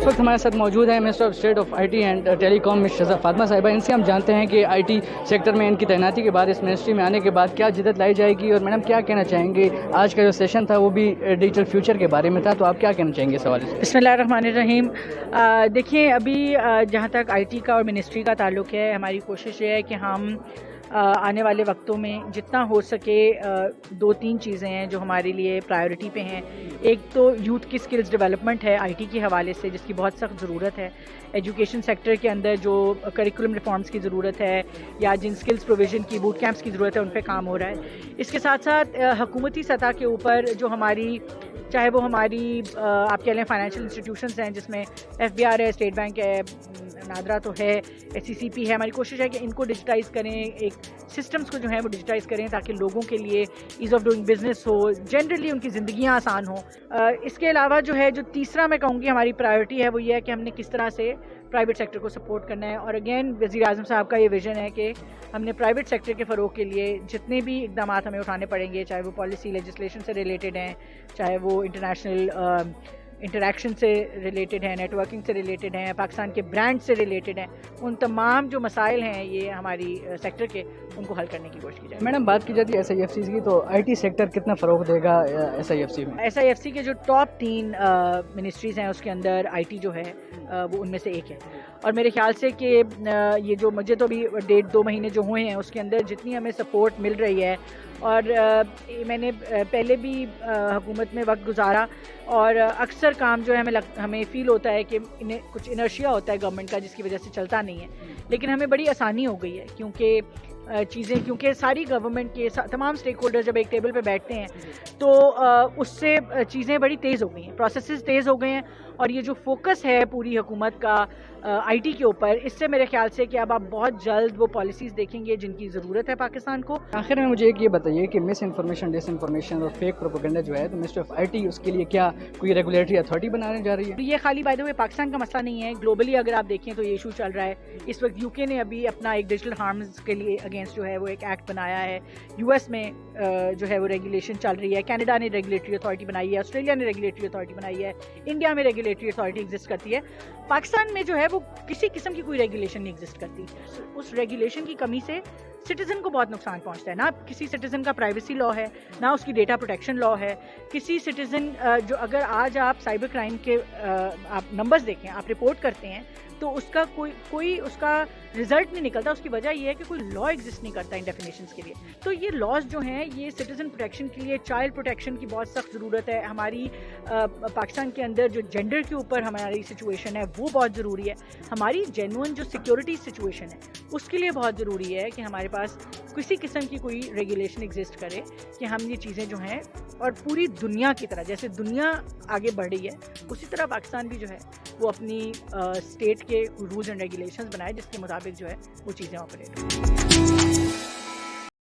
اس وقت ہمارے ساتھ موجود ہیں minister of state of I T and telecom miss Shahzad Fatima صاحبہ. ان سے ہم جانتے ہیں کہ آئی ٹی سیکٹر میں ان کی تعیناتی کے بعد اس منسٹری میں آنے کے بعد کیا جدت لائی جائے گی, اور میڈم کیا کہنا چاہیں گے؟ آج کا جو سیشن تھا وہ بھی ڈیجیٹل فیوچر کے بارے میں تھا, تو آپ کیا کہنا چاہیں گے اس حوالے سے؟ بسم اللہ الرحمن الرحیم. دیکھیں, ابھی جہاں تک آئی ٹی کا اور منسٹری کا تعلق ہے, ہماری کوشش یہ ہے کہ ہم آنے والے وقتوں میں جتنا ہو سکے 2-3 چیزیں ہیں جو ہمارے لیے پرائیورٹی پہ ہیں. ایک تو یوتھ کی سکلز ڈیولپمنٹ ہے آئی ٹی کے حوالے سے, جس کی بہت سخت ضرورت ہے. ایجوکیشن سیکٹر کے اندر جو کریکولم ریفارمز کی ضرورت ہے یا جن سکلز پروویژن کی بوٹ کیمپس کی ضرورت ہے, ان پہ کام ہو رہا ہے. اس کے ساتھ ساتھ حکومتی سطح کے اوپر جو ہماری, چاہے وہ ہماری آپ کہہ لیں فائنینشیل انسٹیٹیوشنز ہیں, جس میں ایف بی آر ہے, اسٹیٹ بینک ہے, نادرا تو ہے, ایس سی سی پی ہے, ہماری کوشش ہے کہ ان کو ڈیجیٹائز کریں, ایک سسٹمز کو جو ہے وہ ڈیجیٹائز کریں تاکہ لوگوں کے لیے ایز آف ڈوئنگ بزنس ہو, جنرلی ان کی زندگیاں آسان ہوں. اس کے علاوہ جو ہے, جو تیسرا میں کہوں گی ہماری پرائیورٹی ہے, وہ یہ ہے کہ ہم نے کس طرح سے پرائیویٹ سیکٹر کو سپورٹ کرنا ہے. اور اگین وزیر اعظم صاحب کا یہ ویژن ہے کہ ہم نے پرائیویٹ سیکٹر کے فروغ کے لیے جتنے بھی اقدامات ہمیں اٹھانے پڑیں گے, چاہے وہ پالیسی لیجسلیشن سے ریلیٹڈ ہیں, چاہے وہ انٹرنیشنل انٹریکشن سے ریلیٹڈ ہیں, نیٹ ورکنگ سے ریلیٹڈ ہیں, پاکستان کے برانڈ سے ریلیٹڈ ہیں, ان تمام جو مسائل ہیں یہ ہماری سیکٹر کے, ان کو حل کرنے کی کوشش کی جائے. میڈم بات کی جاتی ہے ایس آئی ایف سی کی, تو آئی ٹی سیکٹر کتنا فروغ دے گا ایس آئی ایف سی میں؟ ایس آئی ایف سی کے جو ٹاپ 3 منسٹریز ہیں اس کے اندر آئی ٹی جو ہے وہ ان میں سے ایک ہے. اور میرے خیال سے کہ یہ جو مجھے تو بھی 1.5-2 مہینے جو ہوئے ہیں اس کے اندر جتنی ہمیں سپورٹ مل رہی ہے, اور میں نے پہلے بھی حکومت میں وقت گزارا, اور اکثر کام جو ہے ہمیں فیل ہوتا ہے کہ کچھ انرشیا ہوتا ہے گورنمنٹ کا جس کی وجہ سے چلتا نہیں ہے, لیکن ہمیں بڑی آسانی ہو گئی ہے کیونکہ ساری گورنمنٹ کے تمام اسٹیک ہولڈر جب ایک ٹیبل پہ بیٹھتے ہیں تو اس سے چیزیں بڑی تیز ہو گئی ہیں, پروسیسز تیز ہو گئے ہیں. اور یہ جو فوکس ہے پوری حکومت کا آئی ٹی کے اوپر, اس سے میرے خیال سے کہ اب آپ بہت جلد وہ پالیسیز دیکھیں گے جن کی ضرورت ہے پاکستان کو. آخر میں مجھے ایک یہ بتائیے کہ مس انفارمیشن, ڈس انفارمیشن اور فیک پروپیگنڈا جو ہے, تو منسٹر آف آئی ٹی اس کے لیے کیا کوئی ریگولیٹری اتھارٹی بنانے جا رہی ہے؟ یہ خالی بائی دا وے پاکستان کا مسئلہ نہیں ہے, گلوبلی اگر آپ دیکھیں تو یہ ایشو چل رہا ہے. اس وقت یو کے نے ابھی اپنا ایک ڈیجیٹل ہارمز کے لیے اگینسٹ جو ہے وہ ایک ایکٹ بنایا ہے, یو ایس میں جو ہے وہ ریگولیشن چل رہی ہے, کینیڈا نے ریگولیٹری اتھارٹی بنائی ہے, آسٹریلیا نے ریگولیٹری اتھارٹی بنائی ہے, انڈیا میں ریگولیٹری اتھارٹی ایگزسٹ کرتی ہے. پاکستان میں جو ہے وہ کسی قسم کی کوئی ریگولیشن نہیں ایگزسٹ کرتی. اس ریگولیشن کی کمی سے سٹیزن کو بہت نقصان پہنچتا ہے. نہ کسی سٹیزن کا پرائیویسی لا ہے, نہ اس کی ڈیٹا پروٹیکشن لا ہے. کسی سٹیزن جو, اگر آج آپ سائبر کرائم کے آپ نمبرز دیکھیں, آپ رپورٹ کرتے ہیں تو اس کا کوئی اس کا رزلٹ نہیں نکلتا. اس کی وجہ یہ ہے کہ کوئی لا ایگزسٹ نہیں کرتا ان ڈیفینیشنز کے لیے. تو یہ لاز جو ہیں یہ سٹیزن پروٹیکشن کے لیے, چائلڈ پروٹیکشن کی بہت سخت ضرورت ہے. ہماری پاکستان کے اندر جو جینڈر کے اوپر ہماری سچویشن ہے وہ بہت ضروری ہے. ہماری جینوئن جو سیکورٹی سچویشن ہے اس کے لیے بہت ضروری ہے کہ ہمارے پاس کسی قسم کی کوئی ریگولیشن ایگزسٹ کرے کہ ہم یہ چیزیں جو ہیں, اور پوری دنیا کی طرح جیسے دنیا آگے بڑھ رہی ہے اسی طرح پاکستان بھی جو ہے وہ اپنی اسٹیٹ کے رولز اینڈ ریگولیشنز بنائے جس کے مطابق جو ہے وہ چیزیں آپریٹ ہوں.